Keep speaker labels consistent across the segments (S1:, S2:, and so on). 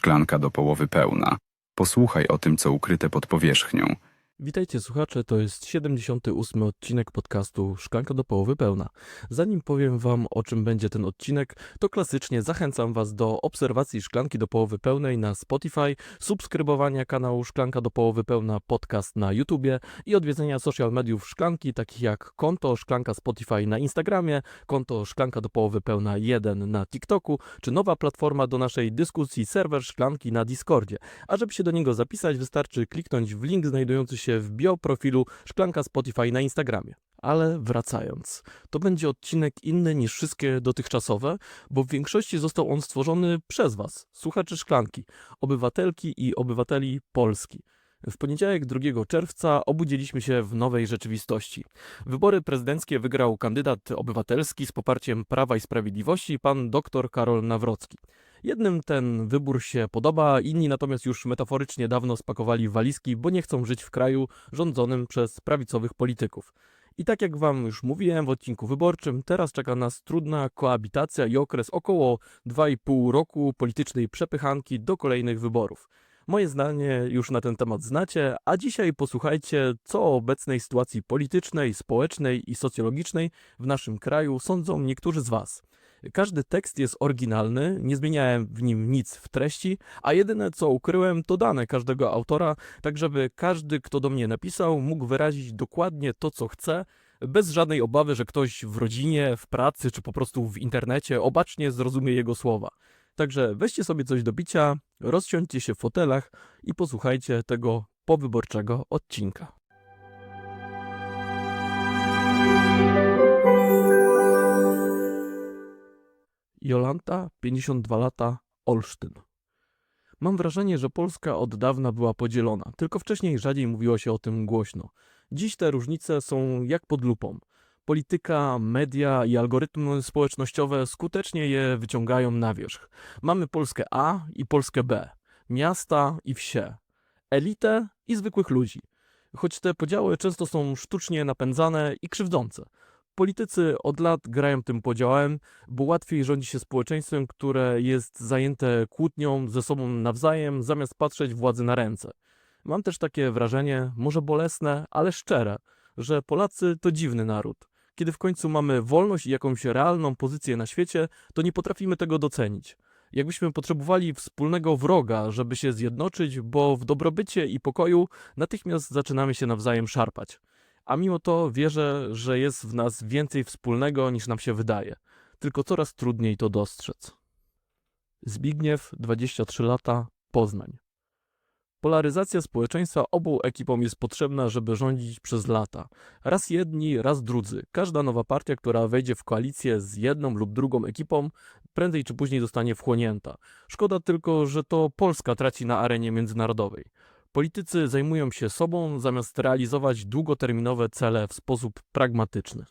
S1: Szklanka do połowy pełna. Posłuchaj o tym, co ukryte pod powierzchnią.
S2: Witajcie słuchacze, to jest 78. odcinek podcastu Szklanka do połowy pełna. Zanim powiem wam, o czym będzie ten odcinek, to klasycznie zachęcam was do obserwacji Szklanki do połowy pełnej na Spotify, subskrybowania kanału Szklanka do połowy pełna podcast na YouTubie i odwiedzenia social mediów Szklanki, takich jak konto Szklanka Spotify na Instagramie, konto Szklanka do połowy pełna 1 na TikToku, czy nowa platforma do naszej dyskusji, serwer Szklanki na Discordzie. A żeby się do niego zapisać, wystarczy kliknąć w link znajdujący się w bio profilu Szklanka Spotify na Instagramie. Ale wracając, to będzie odcinek inny niż wszystkie dotychczasowe, bo w większości został on stworzony przez was, słuchaczy Szklanki, obywatelki i obywateli Polski. W poniedziałek 2 czerwca obudziliśmy się w nowej rzeczywistości. Wybory prezydenckie wygrał kandydat obywatelski z poparciem Prawa i Sprawiedliwości, pan dr Karol Nawrocki. Jednym ten wybór się podoba, inni natomiast już metaforycznie dawno spakowali walizki, bo nie chcą żyć w kraju rządzonym przez prawicowych polityków. I tak jak wam już mówiłem w odcinku wyborczym, teraz czeka nas trudna koabitacja i okres około 2,5 roku politycznej przepychanki do kolejnych wyborów. Moje zdanie już na ten temat znacie, a dzisiaj posłuchajcie, co o obecnej sytuacji politycznej, społecznej i socjologicznej w naszym kraju sądzą niektórzy z was. Każdy tekst jest oryginalny, nie zmieniałem w nim nic w treści, a jedyne co ukryłem to dane każdego autora, tak żeby każdy, kto do mnie napisał, mógł wyrazić dokładnie to, co chce, bez żadnej obawy, że ktoś w rodzinie, w pracy czy po prostu w internecie obacznie zrozumie jego słowa. Także weźcie sobie coś do picia, rozsiądźcie się w fotelach i posłuchajcie tego powyborczego odcinka. Jolanta, 52 lata, Olsztyn. Mam wrażenie, że Polska od dawna była podzielona, tylko wcześniej rzadziej mówiło się o tym głośno. Dziś te różnice są jak pod lupą. Polityka, media i algorytmy społecznościowe skutecznie je wyciągają na wierzch. Mamy Polskę A i Polskę B, miasta i wsie, elitę i zwykłych ludzi. Choć te podziały często są sztucznie napędzane i krzywdzące. Politycy od lat grają tym podziałem, bo łatwiej rządzi się społeczeństwem, które jest zajęte kłótnią ze sobą nawzajem, zamiast patrzeć władzy na ręce. Mam też takie wrażenie, może bolesne, ale szczere, że Polacy to dziwny naród. Kiedy w końcu mamy wolność i jakąś realną pozycję na świecie, to nie potrafimy tego docenić. Jakbyśmy potrzebowali wspólnego wroga, żeby się zjednoczyć, bo w dobrobycie i pokoju natychmiast zaczynamy się nawzajem szarpać. A mimo to wierzę, że jest w nas więcej wspólnego niż nam się wydaje. Tylko coraz trudniej to dostrzec. Zbigniew, 23 lata, Poznań. Polaryzacja społeczeństwa obu ekipom jest potrzebna, żeby rządzić przez lata. Raz jedni, raz drudzy. Każda nowa partia, która wejdzie w koalicję z jedną lub drugą ekipą, prędzej czy później zostanie wchłonięta. Szkoda tylko, że to Polska traci na arenie międzynarodowej. Politycy zajmują się sobą, zamiast realizować długoterminowe cele w sposób pragmatyczny.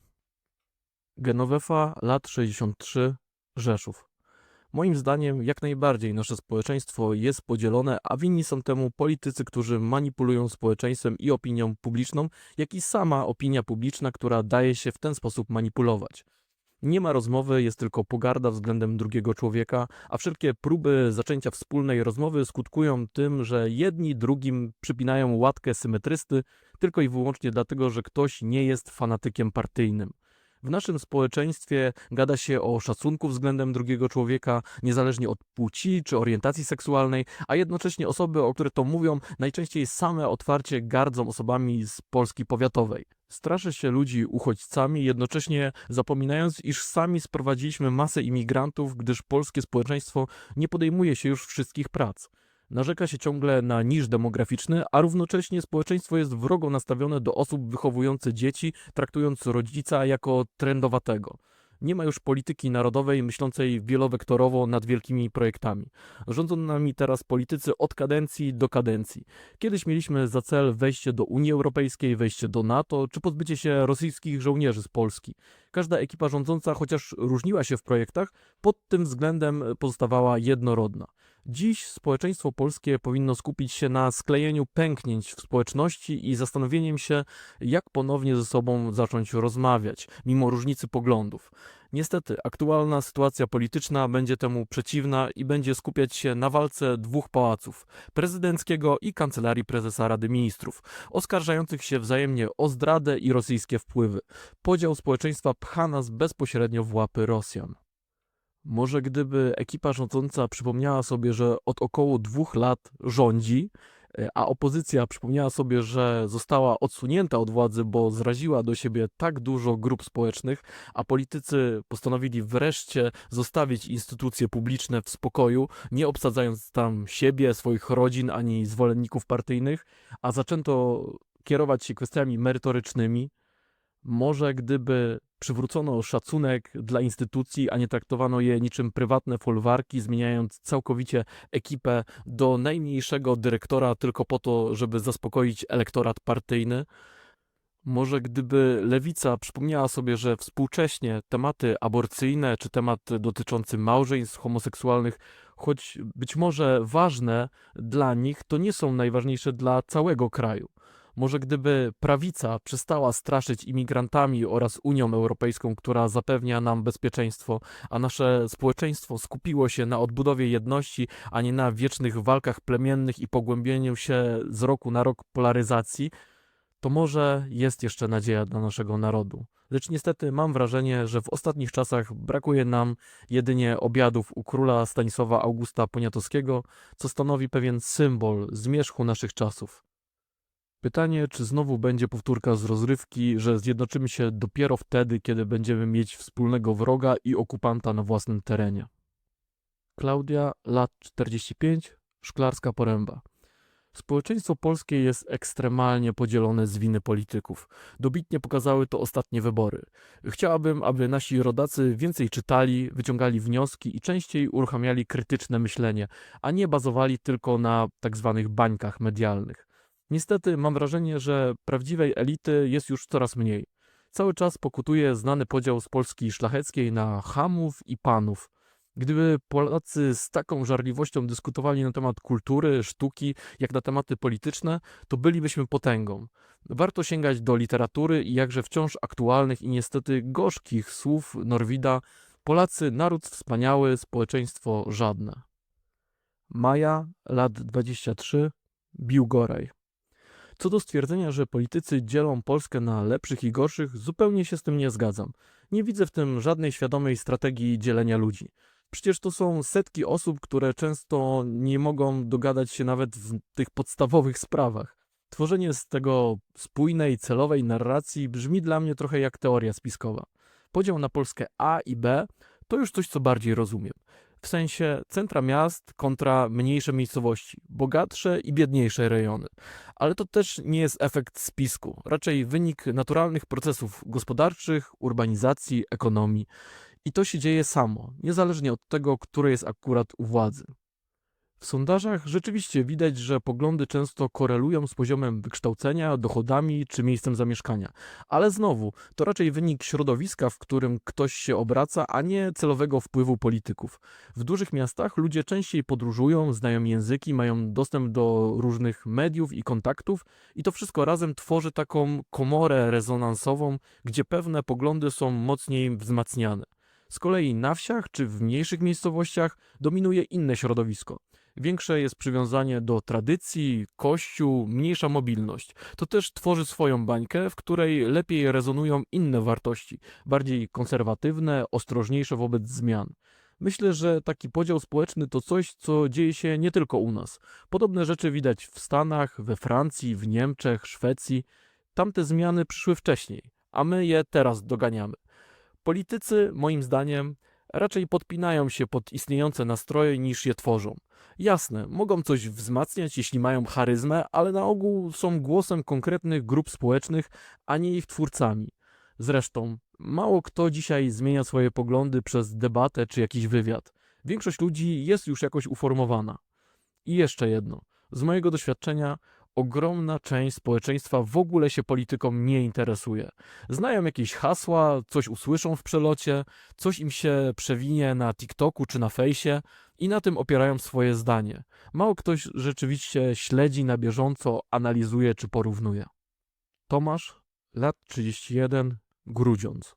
S2: Genovefa, lat 63, Rzeszów. Moim zdaniem jak najbardziej nasze społeczeństwo jest podzielone, a winni są temu politycy, którzy manipulują społeczeństwem i opinią publiczną, jak i sama opinia publiczna, która daje się w ten sposób manipulować. Nie ma rozmowy, jest tylko pogarda względem drugiego człowieka, a wszelkie próby zaczęcia wspólnej rozmowy skutkują tym, że jedni drugim przypinają łatkę symetrysty tylko i wyłącznie dlatego, że ktoś nie jest fanatykiem partyjnym. W naszym społeczeństwie gada się o szacunku względem drugiego człowieka, niezależnie od płci czy orientacji seksualnej, a jednocześnie osoby, o które to mówią, najczęściej same otwarcie gardzą osobami z Polski powiatowej. Straszy się ludzi uchodźcami, jednocześnie zapominając, iż sami sprowadziliśmy masę imigrantów, gdyż polskie społeczeństwo nie podejmuje się już wszystkich prac. Narzeka się ciągle na niż demograficzny, a równocześnie społeczeństwo jest wrogo nastawione do osób wychowujących dzieci, traktując rodzica jako trendowatego. Nie ma już polityki narodowej myślącej wielowektorowo nad wielkimi projektami. Rządzą nami teraz politycy od kadencji do kadencji. Kiedyś mieliśmy za cel wejście do Unii Europejskiej, wejście do NATO, czy pozbycie się rosyjskich żołnierzy z Polski. Każda ekipa rządząca, chociaż różniła się w projektach, pod tym względem pozostawała jednorodna. Dziś społeczeństwo polskie powinno skupić się na sklejeniu pęknięć w społeczności i zastanowieniem się, jak ponownie ze sobą zacząć rozmawiać, mimo różnicy poglądów. Niestety, aktualna sytuacja polityczna będzie temu przeciwna i będzie skupiać się na walce dwóch pałaców, prezydenckiego i Kancelarii Prezesa Rady Ministrów, oskarżających się wzajemnie o zdradę i rosyjskie wpływy. Podział społeczeństwa pcha nas bezpośrednio w łapy Rosjan. Może gdyby ekipa rządząca przypomniała sobie, że od około 2 lat rządzi, a opozycja przypomniała sobie, że została odsunięta od władzy, bo zraziła do siebie tak dużo grup społecznych, a politycy postanowili wreszcie zostawić instytucje publiczne w spokoju, nie obsadzając tam siebie, swoich rodzin ani zwolenników partyjnych, a zaczęto kierować się kwestiami merytorycznymi. Może gdyby przywrócono szacunek dla instytucji, a nie traktowano je niczym prywatne folwarki, zmieniając całkowicie ekipę do najmniejszego dyrektora tylko po to, żeby zaspokoić elektorat partyjny. Może gdyby lewica przypomniała sobie, że współcześnie tematy aborcyjne czy temat dotyczący małżeństw homoseksualnych, choć być może ważne dla nich, to nie są najważniejsze dla całego kraju. Może gdyby prawica przestała straszyć imigrantami oraz Unią Europejską, która zapewnia nam bezpieczeństwo, a nasze społeczeństwo skupiło się na odbudowie jedności, a nie na wiecznych walkach plemiennych i pogłębieniu się z roku na rok polaryzacji, to może jest jeszcze nadzieja dla naszego narodu. Lecz niestety mam wrażenie, że w ostatnich czasach brakuje nam jedynie obiadów u króla Stanisława Augusta Poniatowskiego, co stanowi pewien symbol zmierzchu naszych czasów. Pytanie, czy znowu będzie powtórka z rozrywki, że zjednoczymy się dopiero wtedy, kiedy będziemy mieć wspólnego wroga i okupanta na własnym terenie. Klaudia, lat 45, Szklarska Poręba. Społeczeństwo polskie jest ekstremalnie podzielone z winy polityków. Dobitnie pokazały to ostatnie wybory. Chciałabym, aby nasi rodacy więcej czytali, wyciągali wnioski i częściej uruchamiali krytyczne myślenie, a nie bazowali tylko na tak zwanych bańkach medialnych. Niestety mam wrażenie, że prawdziwej elity jest już coraz mniej. Cały czas pokutuje znany podział z Polski szlacheckiej na chamów i panów. Gdyby Polacy z taką żarliwością dyskutowali na temat kultury, sztuki, jak na tematy polityczne, to bylibyśmy potęgą. Warto sięgać do literatury i jakże wciąż aktualnych i niestety gorzkich słów Norwida: Polacy, naród wspaniały, społeczeństwo żadne. Maja, lat 23, Biłgoraj. Co do stwierdzenia, że politycy dzielą Polskę na lepszych i gorszych, zupełnie się z tym nie zgadzam. Nie widzę w tym żadnej świadomej strategii dzielenia ludzi. Przecież to są setki osób, które często nie mogą dogadać się nawet w tych podstawowych sprawach. Tworzenie z tego spójnej, celowej narracji brzmi dla mnie trochę jak teoria spiskowa. Podział na Polskę A i B to już coś, co bardziej rozumiem. W sensie centra miast kontra mniejsze miejscowości, bogatsze i biedniejsze rejony. Ale to też nie jest efekt spisku, raczej wynik naturalnych procesów gospodarczych, urbanizacji, ekonomii. I to się dzieje samo, niezależnie od tego, które jest akurat u władzy. W sondażach rzeczywiście widać, że poglądy często korelują z poziomem wykształcenia, dochodami czy miejscem zamieszkania. Ale znowu, to raczej wynik środowiska, w którym ktoś się obraca, a nie celowego wpływu polityków. W dużych miastach ludzie częściej podróżują, znają języki, mają dostęp do różnych mediów i kontaktów i to wszystko razem tworzy taką komorę rezonansową, gdzie pewne poglądy są mocniej wzmacniane. Z kolei na wsiach czy w mniejszych miejscowościach dominuje inne środowisko. Większe jest przywiązanie do tradycji, kościół, mniejsza mobilność. To też tworzy swoją bańkę, w której lepiej rezonują inne wartości, bardziej konserwatywne, ostrożniejsze wobec zmian. Myślę, że taki podział społeczny to coś, co dzieje się nie tylko u nas. Podobne rzeczy widać w Stanach, we Francji, w Niemczech, Szwecji. Tamte zmiany przyszły wcześniej, a my je teraz doganiamy. Politycy, moim zdaniem, raczej podpinają się pod istniejące nastroje niż je tworzą. Jasne, mogą coś wzmacniać, jeśli mają charyzmę, ale na ogół są głosem konkretnych grup społecznych, a nie ich twórcami. Zresztą, mało kto dzisiaj zmienia swoje poglądy przez debatę czy jakiś wywiad. Większość ludzi jest już jakoś uformowana. I jeszcze jedno. Z mojego doświadczenia ogromna część społeczeństwa w ogóle się polityką nie interesuje. Znają jakieś hasła, coś usłyszą w przelocie, coś im się przewinie na TikToku czy na fejsie i na tym opierają swoje zdanie. Mało ktoś rzeczywiście śledzi na bieżąco, analizuje czy porównuje. Tomasz, lat 31, Grudziądz.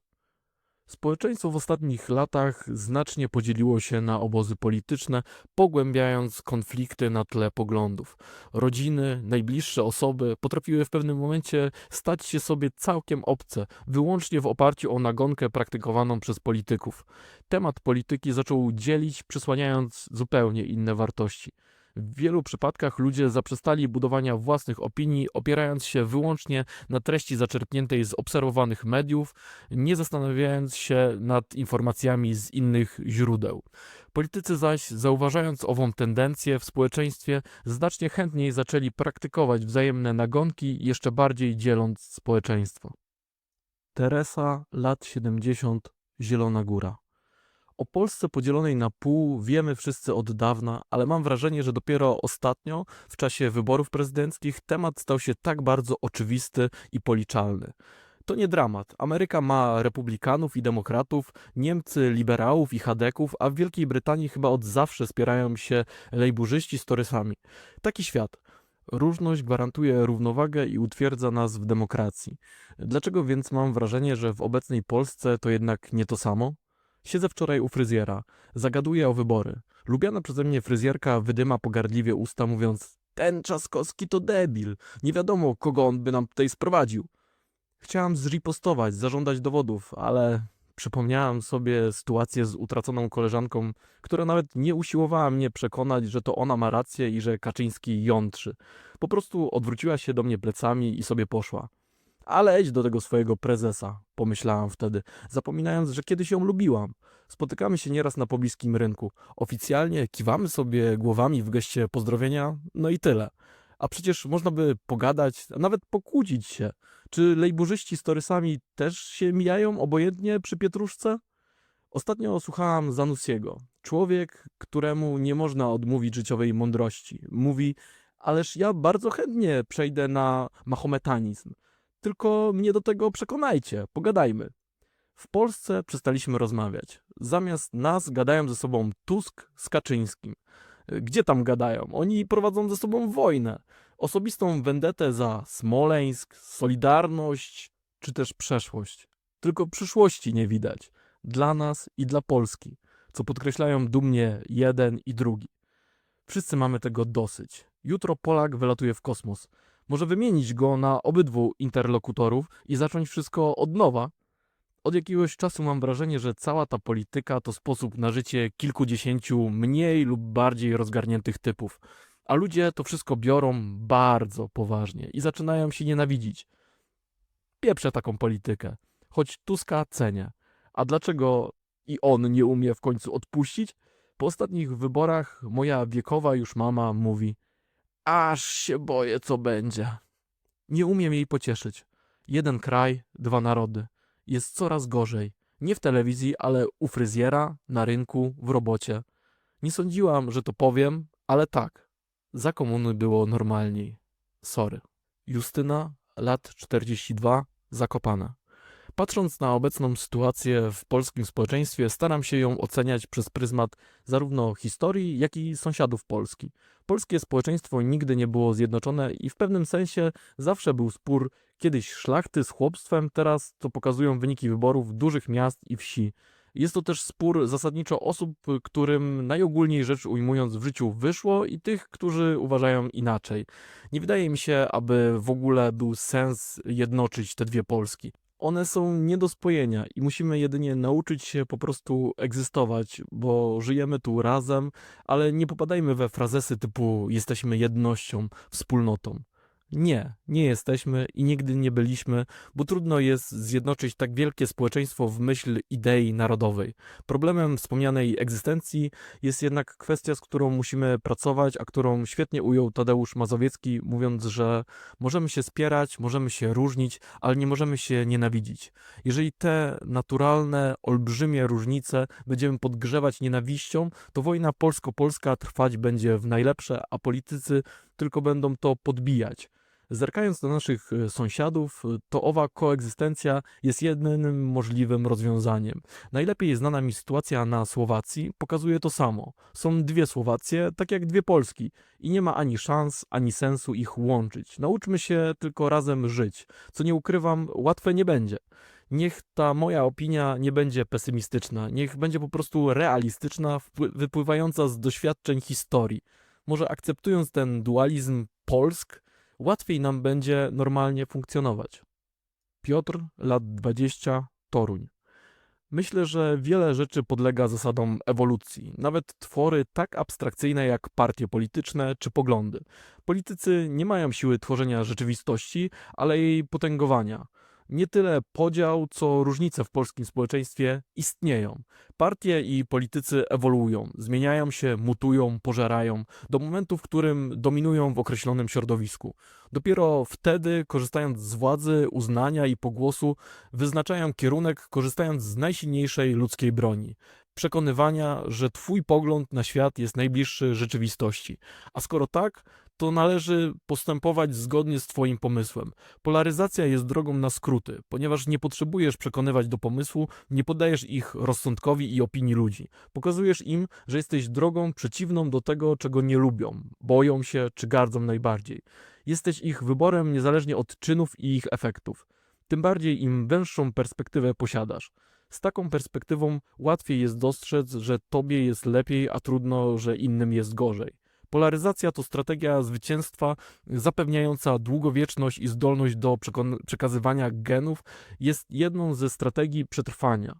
S2: Społeczeństwo w ostatnich latach znacznie podzieliło się na obozy polityczne, pogłębiając konflikty na tle poglądów. Rodziny, najbliższe osoby potrafiły w pewnym momencie stać się sobie całkiem obce, wyłącznie w oparciu o nagonkę praktykowaną przez polityków. Temat polityki zaczął dzielić, przysłaniając zupełnie inne wartości. W wielu przypadkach ludzie zaprzestali budowania własnych opinii, opierając się wyłącznie na treści zaczerpniętej z obserwowanych mediów, nie zastanawiając się nad informacjami z innych źródeł. Politycy zaś, zauważając ową tendencję w społeczeństwie, znacznie chętniej zaczęli praktykować wzajemne nagonki, jeszcze bardziej dzieląc społeczeństwo. Teresa, lat 70, Zielona Góra. O Polsce podzielonej na pół wiemy wszyscy od dawna, ale mam wrażenie, że dopiero ostatnio, w czasie wyborów prezydenckich, temat stał się tak bardzo oczywisty i policzalny. To nie dramat. Ameryka ma republikanów i demokratów, Niemcy liberałów i chadeków, a w Wielkiej Brytanii chyba od zawsze spierają się lejburzyści z torysami. Taki świat. Różność gwarantuje równowagę i utwierdza nas w demokracji. Dlaczego więc mam wrażenie, że w obecnej Polsce to jednak nie to samo? Siedzę wczoraj u fryzjera, zagaduję o wybory. Lubiana przeze mnie fryzjerka wydyma pogardliwie usta, mówiąc: ten Trzaskowski to debil, nie wiadomo kogo on by nam tutaj sprowadził. Chciałam zripostować, zażądać dowodów, ale przypomniałam sobie sytuację z utraconą koleżanką, która nawet nie usiłowała mnie przekonać, że to ona ma rację i że Kaczyński jątrzy. Po prostu odwróciła się do mnie plecami i sobie poszła. Ale idź do tego swojego prezesa, pomyślałam wtedy, zapominając, że kiedyś ją lubiłam. Spotykamy się nieraz na pobliskim rynku. Oficjalnie kiwamy sobie głowami w geście pozdrowienia, no i tyle. A przecież można by pogadać, a nawet pokłócić się. Czy lejburzyści z torysami też się mijają obojętnie przy pietruszce? Ostatnio słuchałam Zanussiego. Człowiek, któremu nie można odmówić życiowej mądrości. Mówi: ależ ja bardzo chętnie przejdę na mahometanizm. Tylko mnie do tego przekonajcie, pogadajmy. W Polsce przestaliśmy rozmawiać. Zamiast nas gadają ze sobą Tusk z Kaczyńskim. Gdzie tam gadają? Oni prowadzą ze sobą wojnę. Osobistą wendetę za Smoleńsk, Solidarność czy też przeszłość. Tylko przyszłości nie widać. Dla nas i dla Polski, co podkreślają dumnie jeden i drugi. Wszyscy mamy tego dosyć. Jutro Polak wylatuje w kosmos. Może wymienić go na obydwu interlokutorów i zacząć wszystko od nowa? Od jakiegoś czasu mam wrażenie, że cała ta polityka to sposób na życie kilkudziesięciu mniej lub bardziej rozgarniętych typów. A ludzie to wszystko biorą bardzo poważnie i zaczynają się nienawidzić. Pieprzę taką politykę, choć Tuska cenię. A dlaczego i on nie umie w końcu odpuścić? Po ostatnich wyborach moja wiekowa już mama mówi: aż się boję, co będzie. Nie umiem jej pocieszyć. Jeden kraj, dwa narody. Jest coraz gorzej. Nie w telewizji, ale u fryzjera, na rynku, w robocie. Nie sądziłam, że to powiem, ale tak. Za komuny było normalniej. Sorry. Justyna, lat 42, Zakopane. Patrząc na obecną sytuację w polskim społeczeństwie, staram się ją oceniać przez pryzmat zarówno historii, jak i sąsiadów Polski. Polskie społeczeństwo nigdy nie było zjednoczone i w pewnym sensie zawsze był spór kiedyś szlachty z chłopstwem, teraz to pokazują wyniki wyborów dużych miast i wsi. Jest to też spór zasadniczo osób, którym najogólniej rzecz ujmując w życiu wyszło i tych, którzy uważają inaczej. Nie wydaje mi się, aby w ogóle był sens jednoczyć te dwie Polski. One są nie do spojenia i musimy jedynie nauczyć się po prostu egzystować, bo żyjemy tu razem, ale nie popadajmy we frazesy typu jesteśmy jednością, wspólnotą. Nie jesteśmy i nigdy nie byliśmy, bo trudno jest zjednoczyć tak wielkie społeczeństwo w myśl idei narodowej. Problemem wspomnianej egzystencji jest jednak kwestia, z którą musimy pracować, a którą świetnie ujął Tadeusz Mazowiecki, mówiąc, że możemy się spierać, możemy się różnić, ale nie możemy się nienawidzić. Jeżeli te naturalne, olbrzymie różnice będziemy podgrzewać nienawiścią, to wojna polsko-polska trwać będzie w najlepsze, a politycy tylko będą to podbijać. Zerkając na naszych sąsiadów, to owa koegzystencja jest jedynym możliwym rozwiązaniem. Najlepiej znana mi sytuacja na Słowacji pokazuje to samo. Są dwie Słowacje, tak jak dwie Polski i nie ma ani szans, ani sensu ich łączyć. Nauczmy się tylko razem żyć, co nie ukrywam, łatwe nie będzie. Niech ta moja opinia nie będzie pesymistyczna, niech będzie po prostu realistyczna, wypływająca z doświadczeń historii. Może akceptując ten dualizm Polsk, łatwiej nam będzie normalnie funkcjonować. Piotr, lat 20, Toruń. Myślę, że wiele rzeczy podlega zasadom ewolucji, nawet twory tak abstrakcyjne jak partie polityczne czy poglądy. Politycy nie mają siły tworzenia rzeczywistości, ale jej potęgowania. Nie tyle podział, co różnice w polskim społeczeństwie istnieją. Partie i politycy ewoluują, zmieniają się, mutują, pożerają, do momentu, w którym dominują w określonym środowisku. Dopiero wtedy, korzystając z władzy, uznania i pogłosu, wyznaczają kierunek, korzystając z najsilniejszej ludzkiej broni. Przekonywania, że twój pogląd na świat jest najbliższy rzeczywistości. A skoro tak, to należy postępować zgodnie z twoim pomysłem. Polaryzacja jest drogą na skróty, ponieważ nie potrzebujesz przekonywać do pomysłu, nie poddajesz ich rozsądkowi i opinii ludzi. Pokazujesz im, że jesteś drogą przeciwną do tego, czego nie lubią, boją się czy gardzą najbardziej. Jesteś ich wyborem niezależnie od czynów i ich efektów. Tym bardziej im węższą perspektywę posiadasz. Z taką perspektywą łatwiej jest dostrzec, że tobie jest lepiej, a trudno, że innym jest gorzej. Polaryzacja to strategia zwycięstwa zapewniająca długowieczność i zdolność do przekazywania genów, jest jedną ze strategii przetrwania.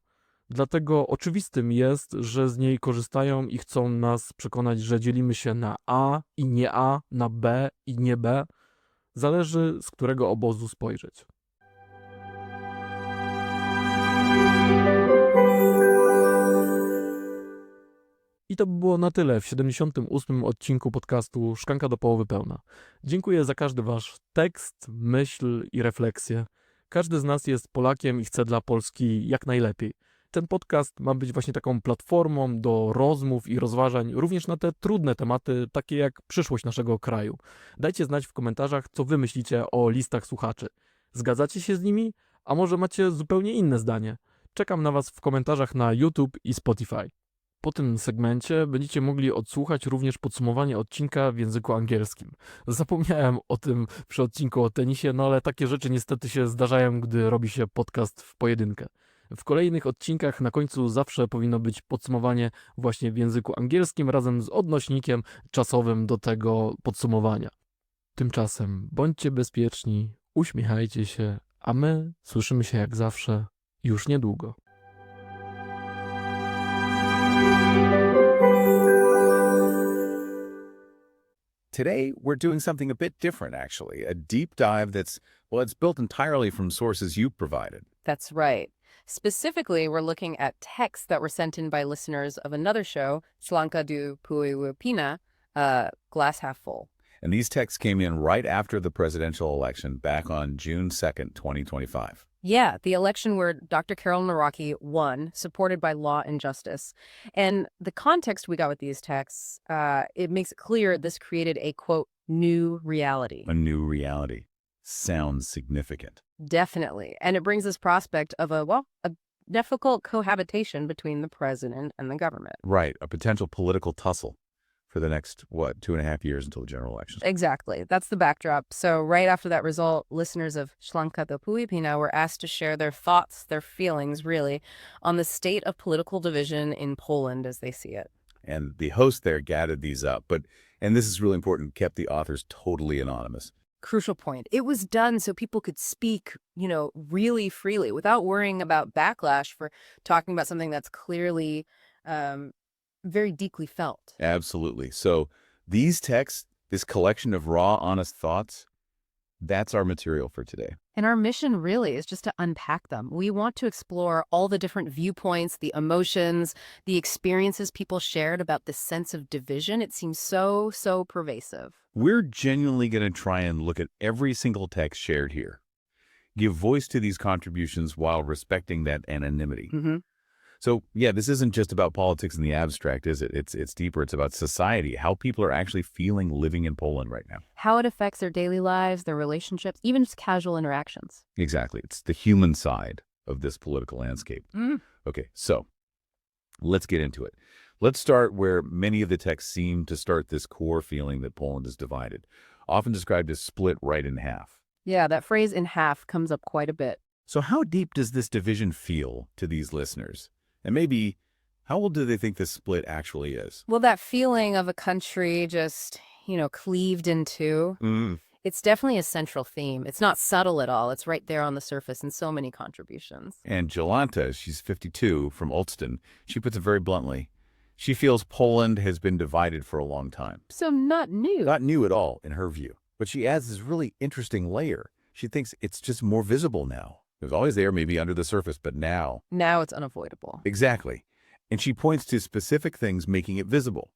S2: Dlatego oczywistym jest, że z niej korzystają i chcą nas przekonać, że dzielimy się na A i nie A, na B i nie B. Zależy, z którego obozu spojrzeć. I to by było na tyle w 78. odcinku podcastu Szklanka do połowy pełna. Dziękuję za każdy wasz tekst, myśl i refleksję. Każdy z nas jest Polakiem i chce dla Polski jak najlepiej. Ten podcast ma być właśnie taką platformą do rozmów i rozważań również na te trudne tematy, takie jak przyszłość naszego kraju. Dajcie znać w komentarzach, co wy myślicie o listach słuchaczy. Zgadzacie się z nimi? A może macie zupełnie inne zdanie? Czekam na was w komentarzach na YouTube i Spotify. Po tym segmencie będziecie mogli odsłuchać również podsumowanie odcinka w języku angielskim. Zapomniałem o tym przy odcinku o tenisie, no ale takie rzeczy niestety się zdarzają, gdy robi się podcast w pojedynkę. W kolejnych odcinkach na końcu zawsze powinno być podsumowanie właśnie w języku angielskim razem z odnośnikiem czasowym do tego podsumowania. Tymczasem bądźcie bezpieczni, uśmiechajcie się, a my słyszymy się jak zawsze już niedługo.
S3: Today, we're doing something a bit different, actually. A deep dive it's built entirely from sources you provided.
S4: That's right. Specifically, we're looking at texts that were sent in by listeners of another show, Szklanka do Półpina, Glass Half Full.
S3: And these texts came in right after the presidential election back on June 2nd, 2025.
S4: Yeah, the election where Dr. Carol Naraki won, supported by Law and Justice. And the context we got with these texts, it makes it clear this created a, quote, new reality.
S3: A new reality. Sounds significant.
S4: Definitely. And it brings this prospect of a difficult cohabitation between the president and the government.
S3: Right, a potential political tussle for the next, 2.5 years until the general election.
S4: Exactly. That's the backdrop. So right after that result, listeners of Szklanka do Półpina were asked to share their thoughts, their feelings, really, on the state of political division in Poland as they see it.
S3: And the host there gathered these up, and this is really important, kept the authors totally anonymous.
S4: Crucial point. It was done so people could speak, really freely without worrying about backlash for talking about something that's clearly very deeply felt.
S3: Absolutely. So these texts, this collection of raw, honest thoughts, that's our material for today.
S4: And our mission really is just to unpack them. We want to explore all the different viewpoints, the emotions, the experiences people shared about this sense of division. It seems so pervasive.
S3: We're genuinely going to try and look at every single text shared here. Give voice to these contributions while respecting that anonymity.
S4: Mm-hmm.
S3: So, yeah, this isn't just about politics in the abstract, is it? It's deeper. It's about society, how people are actually feeling living in Poland right now.
S4: How it affects their daily lives, their relationships, even just casual interactions.
S3: Exactly. It's the human side of this political landscape. Okay, so let's get into it. Let's start where many of the texts seem to start this core feeling that Poland is divided, often described as split right in half.
S4: Yeah, that phrase in half comes up quite a bit.
S3: So how deep does this division feel to these listeners? And maybe how old do they think this split actually is?
S4: Well, that feeling of a country just, cleaved in two, it's definitely a central theme. It's not subtle at all. It's right there on the surface in so many contributions.
S3: And Jolanta, she's 52, from Olsztyn, she puts it very bluntly. She feels Poland has been divided for a long time.
S4: So not new.
S3: Not new at all, in her view. But she adds this really interesting layer. She thinks it's just more visible now. It was always there, maybe under the surface, but now.
S4: Now it's unavoidable.
S3: Exactly. And she points to specific things making it visible.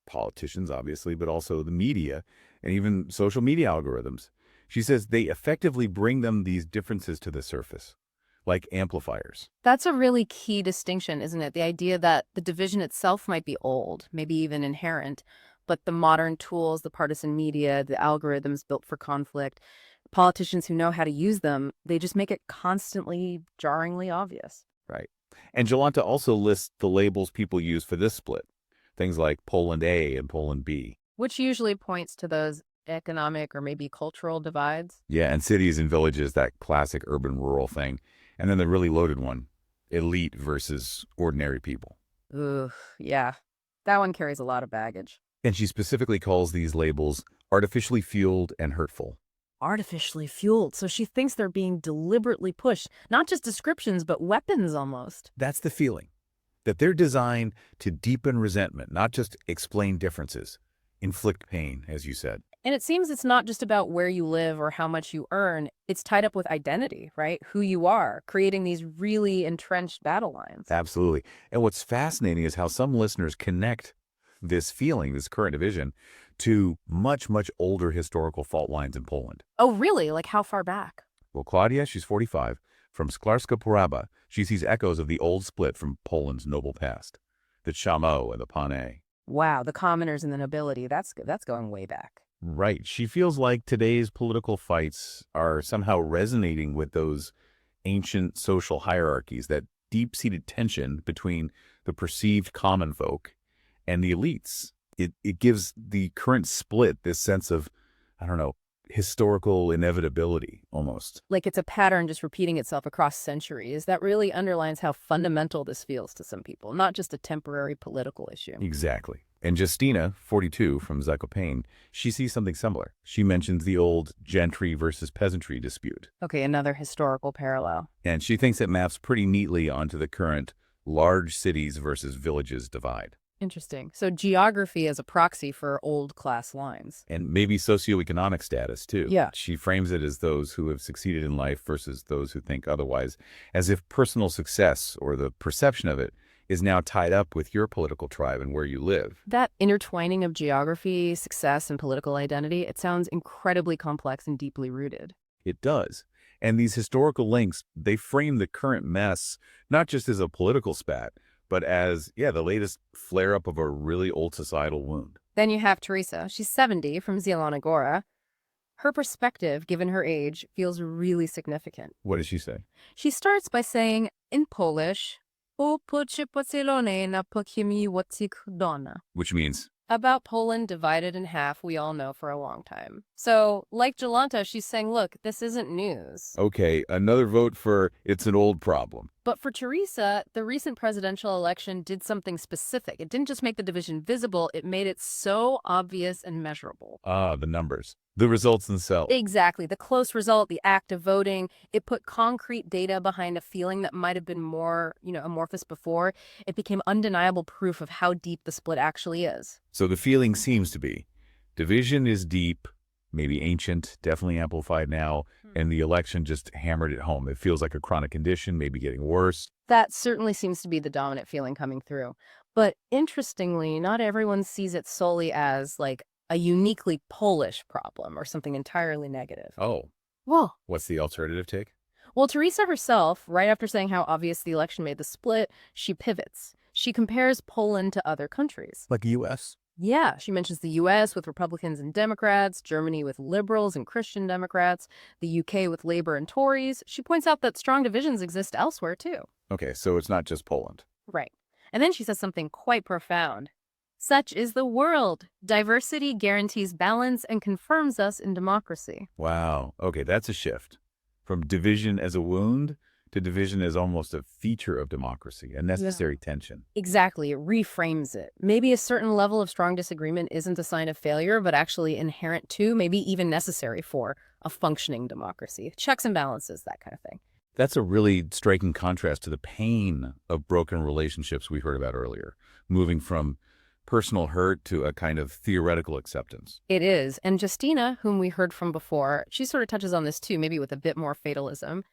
S3: Politicians, obviously, but also the media and even social media algorithms. She says they effectively bring them these differences to the surface, like amplifiers.
S4: That's a really key distinction, isn't it? The idea that the division itself might be old, maybe even inherent, but the modern tools, the partisan media, the algorithms built for conflict, politicians who know how to use them, they just make it constantly, jarringly obvious.
S3: Right. And Jolanta also lists the labels people use for this split. Things like Poland A and Poland B.
S4: Which usually points to those economic or maybe cultural divides.
S3: Yeah, and cities and villages, that classic urban-rural thing. And then the really loaded one, elite versus ordinary people.
S4: Ugh, yeah. That one carries a lot of baggage.
S3: And she specifically calls these labels artificially fueled and hurtful.
S4: Artificially fueled, so she thinks they're being deliberately pushed. Not just descriptions, but weapons almost.
S3: That's the feeling. That they're designed to deepen resentment, not just explain differences, inflict pain, as you said.
S4: And it seems it's not just about where you live or how much you earn. It's tied up with identity, right? Who you are, creating these really entrenched battle lines.
S3: Absolutely. And what's fascinating is how some listeners connect this feeling, this current division, to much, much older historical fault lines in Poland.
S4: Oh, really? Like how far back?
S3: Well, Claudia, she's 45, from Szklarska-Poręba. She sees echoes of the old split from Poland's noble past, the Chamo and the Pane.
S4: Wow, the commoners and the nobility, that's going way back.
S3: Right. She feels like today's political fights are somehow resonating with those ancient social hierarchies, that deep-seated tension between the perceived common folk and the elites. It gives the current split this sense of, historical inevitability almost.
S4: Like it's a pattern just repeating itself across centuries. That really underlines how fundamental this feels to some people, not just a temporary political issue.
S3: Exactly. And Justina, 42, from Zakopane, she sees something similar. She mentions the old gentry versus peasantry dispute.
S4: Okay, another historical parallel.
S3: And she thinks it maps pretty neatly onto the current large cities versus villages divide.
S4: Interesting. So geography as a proxy for old class lines.
S3: And maybe socioeconomic status, too.
S4: Yeah.
S3: She frames it as those who have succeeded in life versus those who think otherwise, as if personal success, or the perception of it, is now tied up with your political tribe and where you live.
S4: That intertwining of geography, success, and political identity, it sounds incredibly complex and deeply rooted.
S3: It does. And these historical links, they frame the current mess not just as a political spat, but as, the latest flare-up of a really old societal wound.
S4: Then you have Teresa. She's 70, from Zielona Góra. Her perspective, given her age, feels really significant.
S3: What does she say?
S4: She starts by saying, in Polish, "O podzielone na dona,"
S3: Which means,
S4: about Poland divided in half, we all know for a long time. So, like Jolanta, she's saying, look, this isn't news.
S3: okay, another vote for it's an old problem.
S4: But for Teresa, the recent presidential election did something specific. It didn't just make the division visible, it made it so obvious and measurable.
S3: Ah, the numbers. The results themselves.
S4: Exactly. The close result, the act of voting, it put concrete data behind a feeling that might have been more, amorphous before. It became undeniable proof of how deep the split actually is.
S3: So the feeling seems to be, division is deep, maybe ancient, definitely amplified now, and the election just hammered it home. It feels like a chronic condition, maybe getting worse.
S4: That certainly seems to be the dominant feeling coming through. But interestingly, not everyone sees it solely as, like, a uniquely Polish problem or something entirely negative.
S3: Oh,
S4: Well,
S3: what's the alternative take?
S4: Well, Teresa herself, right after saying how obvious the election made the split, she pivots. She compares Poland to other countries.
S3: Like the U.S.?
S4: Yeah, she mentions the U.S. with Republicans and Democrats, Germany with liberals and Christian Democrats, the U.K. with Labour and Tories. She points out that strong divisions exist elsewhere, too.
S3: Okay, so it's not just Poland.
S4: Right. And then she says something quite profound. Such is the world. Diversity guarantees balance and confirms us in democracy.
S3: Wow. Okay, that's a shift. from division as a wound to division as almost a feature of democracy, a necessary tension.
S4: Exactly. It reframes it. Maybe a certain level of strong disagreement isn't a sign of failure, but actually inherent to, maybe even necessary for, a functioning democracy. Checks and balances, that kind of thing.
S3: That's a really striking contrast to the pain of broken relationships we heard about earlier, moving from personal hurt to a kind of theoretical acceptance.
S4: It is. And Justina, whom we heard from before, she sort of touches on this too, maybe with a bit more fatalism.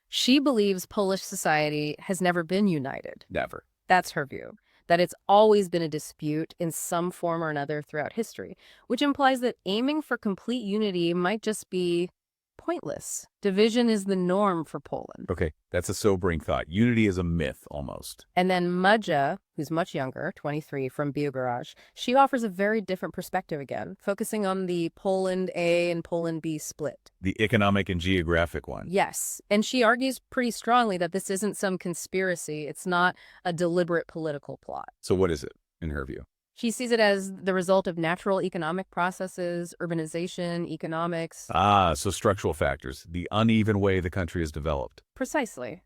S4: She believes Polish society has never been united.
S3: Never.
S4: That's her view, that it's always been a dispute in some form or another throughout history, which implies that aiming for complete unity might just be pointless. Division is the norm for Poland.
S3: Okay, that's a sobering thought. Unity is a myth, almost.
S4: And then Moja, who's much younger, 23, from Biograj, she offers a very different perspective again, focusing on the Poland A and Poland B split.
S3: The economic and geographic one.
S4: Yes, and she argues pretty strongly that this isn't some conspiracy. It's not a deliberate political plot.
S3: So what is it, in her view?
S4: She sees it as the result of natural economic processes, urbanization, economics.
S3: So structural factors, the uneven way the country is developed.
S4: Precisely.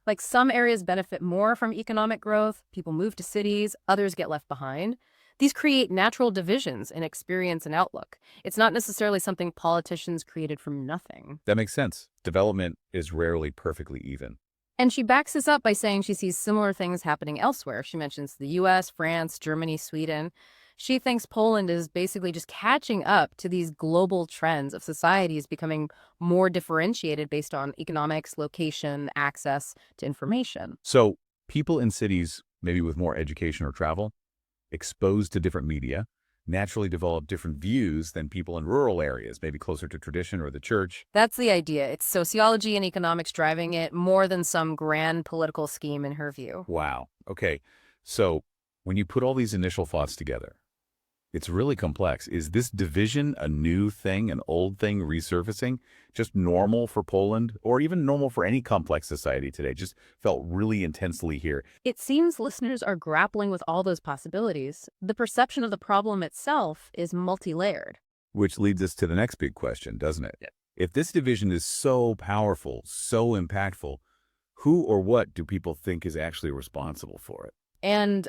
S4: Like some areas benefit more from economic growth, people move to cities, others get left behind. These create natural divisions in experience and outlook. It's not necessarily something politicians created from nothing.
S3: That makes sense. Development is rarely perfectly even.
S4: And she backs this up by saying she sees similar things happening elsewhere. She mentions the US, France, Germany, Sweden. She thinks Poland is basically just catching up to these global trends of societies becoming more differentiated based on economics, location, access to information.
S3: So people in cities, maybe with more education or travel, exposed to different media, naturally develop different views than people in rural areas, maybe closer to tradition or the church.
S4: That's the idea. It's sociology and economics driving it more than some grand political scheme in her view.
S3: Wow. Okay. So when you put all these initial thoughts together, it's really complex. Is this division a new thing, an old thing resurfacing, just normal for Poland, or even normal for any complex society today? Just felt really intensely here.
S4: It seems listeners are grappling with all those possibilities. The perception of the problem itself is multi-layered.
S3: Which leads us to the next big question, doesn't it?
S4: Yeah.
S3: If this division is so powerful, so impactful, who or what do people think is actually responsible for it?
S4: And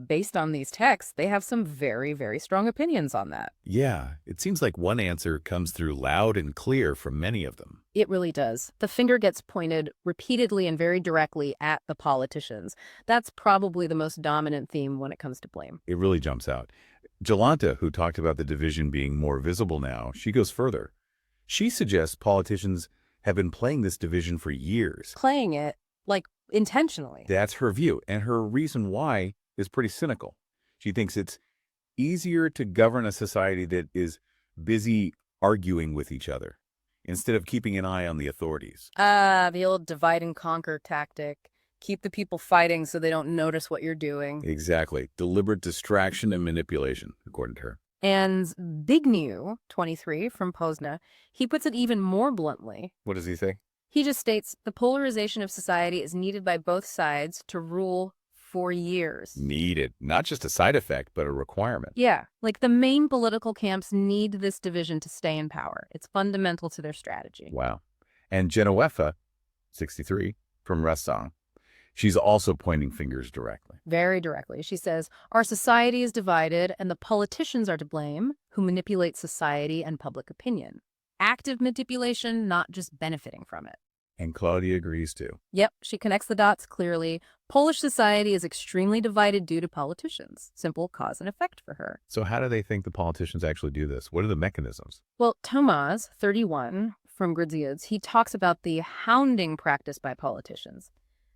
S4: based on these texts, they have some very, very strong opinions on that.
S3: Yeah, it seems like one answer comes through loud and clear from many of them.
S4: It really does. The finger gets pointed repeatedly and very directly at the politicians. That's probably the most dominant theme when it comes to blame.
S3: It really jumps out. Jolanta, who talked about the division being more visible now, she goes further. She suggests politicians have been playing this division for years.
S4: Playing it, like, intentionally.
S3: That's her view, and her reason why is pretty cynical. She thinks it's easier to govern a society that is busy arguing with each other instead of keeping an eye on the authorities.
S4: The old divide and conquer tactic. Keep the people fighting so they don't notice what you're doing.
S3: Exactly. Deliberate distraction and manipulation, according to her.
S4: And Bignew, 23, from Pozna, he puts it even more bluntly.
S3: What does he say?
S4: He just states, the polarization of society is needed by both sides to rule for years.
S3: Needed. Not just a side effect, but a requirement.
S4: Yeah, like the main political camps need this division to stay in power. It's fundamental to their strategy.
S3: Wow. And Genevieve, 63, from Ressong, she's also pointing fingers directly.
S4: Very directly. She says, our society is divided and the politicians are to blame who manipulate society and public opinion. Active manipulation, not just benefiting from it.
S3: And Claudia agrees too.
S4: Yep, she connects the dots clearly. Polish society is extremely divided due to politicians. Simple cause and effect for her.
S3: So how do they think the politicians actually do this? What are the mechanisms?
S4: Well, Tomasz, 31, from Grzyz, he talks about the hounding practice by politicians.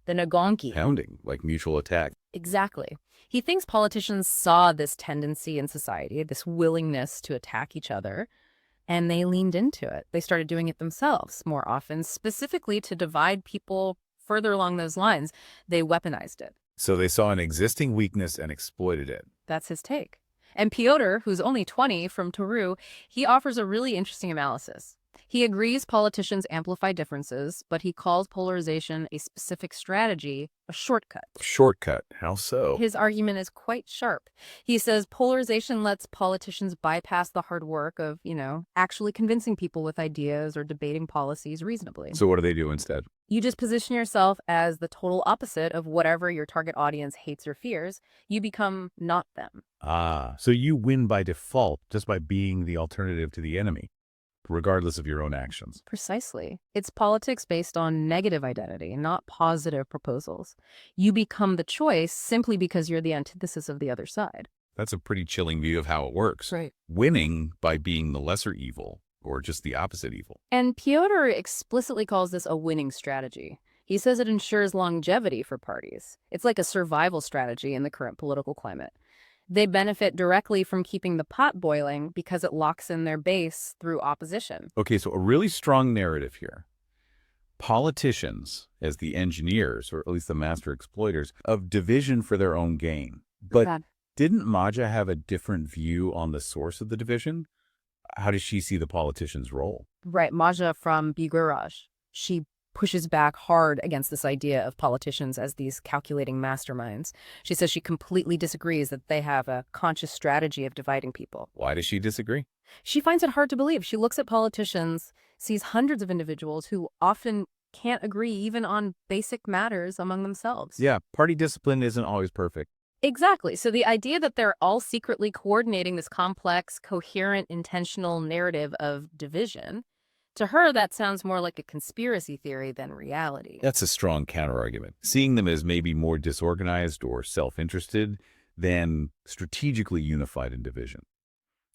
S4: The nagonki.
S3: Hounding, like mutual attack.
S4: Exactly. He thinks politicians saw this tendency in society, this willingness to attack each other, and they leaned into it. They started doing it themselves more often, specifically to divide people further along those lines. They weaponized it.
S3: So they saw an existing weakness and exploited it.
S4: That's his take. And Piotr, who's only 20, from Toru, he offers a really interesting analysis. He agrees politicians amplify differences, but he calls polarization a specific strategy, a shortcut.
S3: Shortcut. How so?
S4: His argument is quite sharp. He says polarization lets politicians bypass the hard work of, actually convincing people with ideas or debating policies reasonably.
S3: So what do they do instead?
S4: You just position yourself as the total opposite of whatever your target audience hates or fears. You become not them.
S3: So you win by default just by being the alternative to the enemy, regardless of your own actions.
S4: Precisely. It's politics based on negative identity, not positive proposals. You become the choice simply because you're the antithesis of the other side.
S3: That's a pretty chilling view of how it works.
S4: Right.
S3: Winning by being the lesser evil, or just the opposite evil.
S4: And Piotr explicitly calls this a winning strategy. He says it ensures longevity for parties. It's like a survival strategy in the current political climate. They benefit directly from keeping the pot boiling because it locks in their base through opposition.
S3: Okay, so a really strong narrative here. Politicians, as the engineers, or at least the master exploiters, of division for their own gain. But
S4: Bad.
S3: didn't Moja have a different view on the source of the division? How does she see the politician's role?
S4: Right, Moja from Biguraj. She pushes back hard against this idea of politicians as these calculating masterminds. She says she completely disagrees that they have a conscious strategy of dividing people.
S3: Why does she disagree?
S4: She finds it hard to believe. She looks at politicians, sees hundreds of individuals who often can't agree even on basic matters among themselves.
S3: Yeah, party discipline isn't always perfect.
S4: Exactly. So the idea that they're all secretly coordinating this complex, coherent, intentional narrative of division, to her, that sounds more like a conspiracy theory than reality.
S3: That's a strong counterargument. Seeing them as maybe more disorganized or self-interested than strategically unified in division.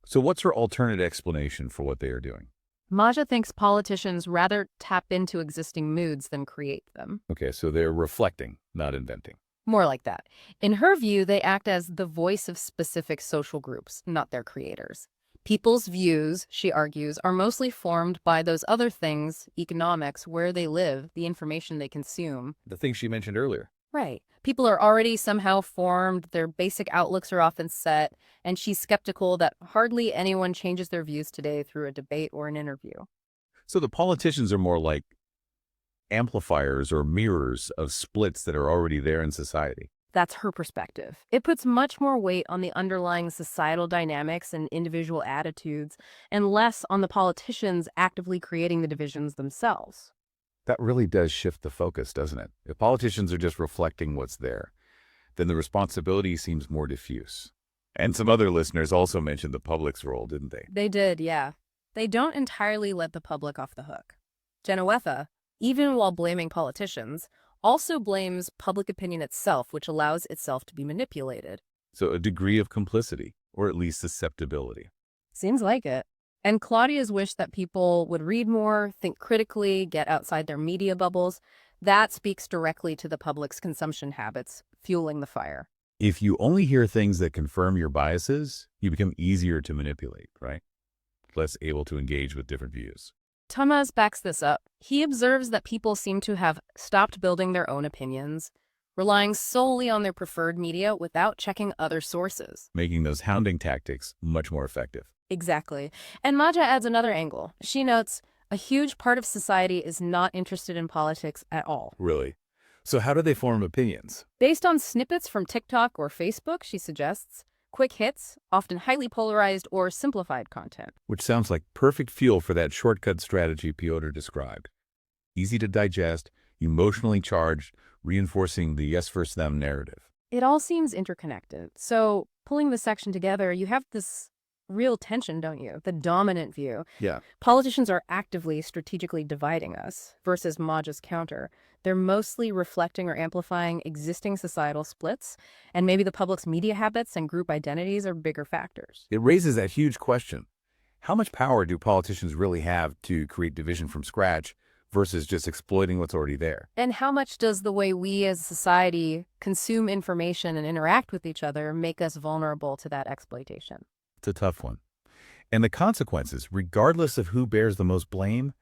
S3: So what's her alternate explanation for what they are doing?
S4: Moja thinks politicians rather tap into existing moods than create them.
S3: Okay, so they're reflecting, not inventing.
S4: More like that. In her view, they act as the voice of specific social groups, not their creators. People's views, she argues, are mostly formed by those other things, economics, where they live, the information they consume.
S3: The thing she mentioned earlier.
S4: Right. People are already somehow formed, their basic outlooks are often set, and she's skeptical that hardly anyone changes their views today through a debate or an interview.
S3: So the politicians are more like amplifiers or mirrors of splits that are already there in society.
S4: That's her perspective. It puts much more weight on the underlying societal dynamics and individual attitudes, and less on the politicians actively creating the divisions themselves.
S3: That really does shift the focus, doesn't it? If politicians are just reflecting what's there, then the responsibility seems more diffuse. And some other listeners also mentioned the public's role, didn't they?
S4: They did, yeah. They don't entirely let the public off the hook. Genoveva, even while blaming politicians, also blames public opinion itself, which allows itself to be manipulated.
S3: So a degree of complicity, or at least susceptibility.
S4: Seems like it. And Claudia's wish that people would read more, think critically, get outside their media bubbles, that speaks directly to the public's consumption habits, fueling the fire.
S3: If you only hear things that confirm your biases, you become easier to manipulate, right? Less able to engage with different views.
S4: Thomas backs this up. He observes that people seem to have stopped building their own opinions, relying solely on their preferred media without checking other sources.
S3: Making those hounding tactics much more effective.
S4: Exactly. And Moja adds another angle. She notes, a huge part of society is not interested in politics at all.
S3: Really? So how do they form opinions?
S4: Based on snippets from TikTok or Facebook, she suggests, quick hits, often highly polarized or simplified content.
S3: Which sounds like perfect fuel for that shortcut strategy Piotr described. Easy to digest, emotionally charged, reinforcing the yes versus them narrative.
S4: It all seems interconnected. So pulling this section together, you have this real tension, don't you? The dominant view.
S3: Yeah.
S4: Politicians are actively, strategically dividing us versus Moja's counter. They're mostly reflecting or amplifying existing societal splits, and maybe the public's media habits and group identities are bigger factors.
S3: It raises that huge question. How much power do politicians really have to create division from scratch versus just exploiting what's already there?
S4: And how much does the way we as a society consume information and interact with each other make us vulnerable to that exploitation?
S3: It's a tough one. And the consequences, regardless of who bears the most blame,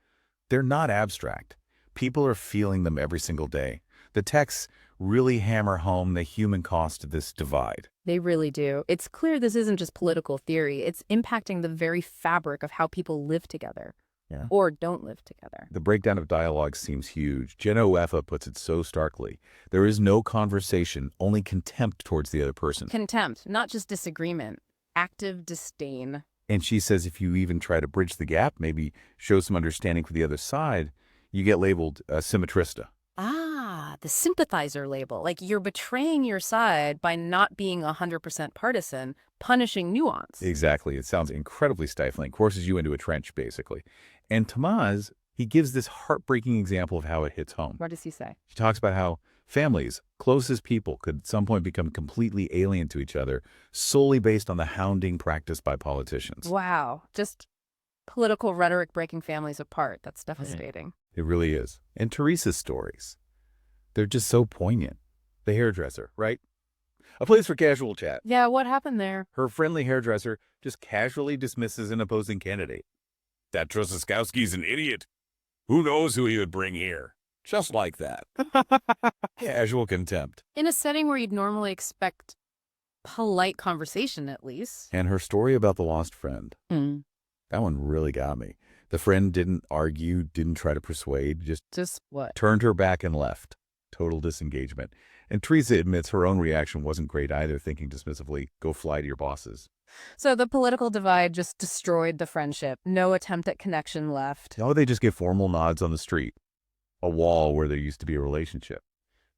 S3: they're not abstract. People are feeling them every single day. The texts really hammer home the human cost of this divide.
S4: They really do. It's clear this isn't just political theory. It's impacting the very fabric of how people live together.
S3: Yeah.
S4: or don't live together.
S3: The breakdown of dialogue seems huge. Genoveffa puts it so starkly. There is no conversation, only contempt towards the other person.
S4: Contempt, not just disagreement, active disdain.
S3: And she says if you even try to bridge the gap, maybe show some understanding for the other side, you get labeled symmetrista.
S4: Ah, the sympathizer label. Like you're betraying your side by not being 100% partisan, punishing nuance.
S3: Exactly. It sounds incredibly stifling, forces you into a trench, basically. And Tamaz, he gives this heartbreaking example of how it hits home.
S4: What does he say?
S3: He talks about how families, closest people, could at some point become completely alien to each other solely based on the hounding practiced by politicians.
S4: Wow. Just political rhetoric breaking families apart. That's devastating.
S3: It really is. And Teresa's stories, they're just so poignant. The hairdresser, right? A place for casual chat.
S4: Yeah, what happened there?
S3: Her friendly hairdresser just casually dismisses an opposing candidate.
S5: That Truszkowski's an idiot. Who knows who he would bring here? Just like that.
S3: Casual contempt.
S4: In a setting where you'd normally expect polite conversation, at least.
S3: And her story about the lost friend,
S4: Mm.
S3: that one really got me. The friend didn't argue, didn't try to persuade,
S4: Just what?
S3: turned her back and left. Total disengagement. And Teresa admits her own reaction wasn't great either, thinking dismissively, go fly to your bosses.
S4: So the political divide just destroyed the friendship. No attempt at connection left.
S3: Oh, they just give formal nods on the street. A wall where there used to be a relationship.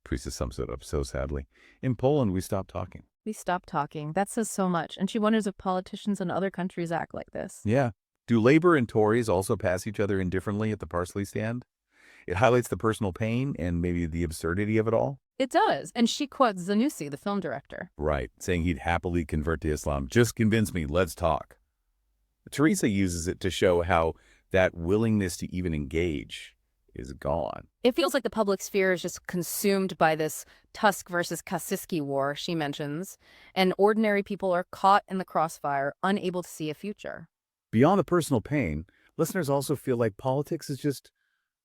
S3: Teresa sums it up so sadly. In Poland, we stopped talking.
S4: We stopped talking. That says so much. And she wonders if politicians in other countries act like this.
S3: Yeah. Do Labour and Tories also pass each other indifferently at the parsley stand? It highlights the personal pain and maybe the absurdity of it all.
S4: It does. And she quotes Zanussi, the film director.
S3: Right, saying he'd happily convert to Islam. Just convince me, let's talk. Teresa uses it to show how that willingness to even engage is gone.
S4: It feels like the public sphere is just consumed by this Tusk versus Kaczynski war she mentions, and ordinary people are caught in the crossfire, unable to see a future.
S3: Beyond the personal pain, listeners also feel like politics is just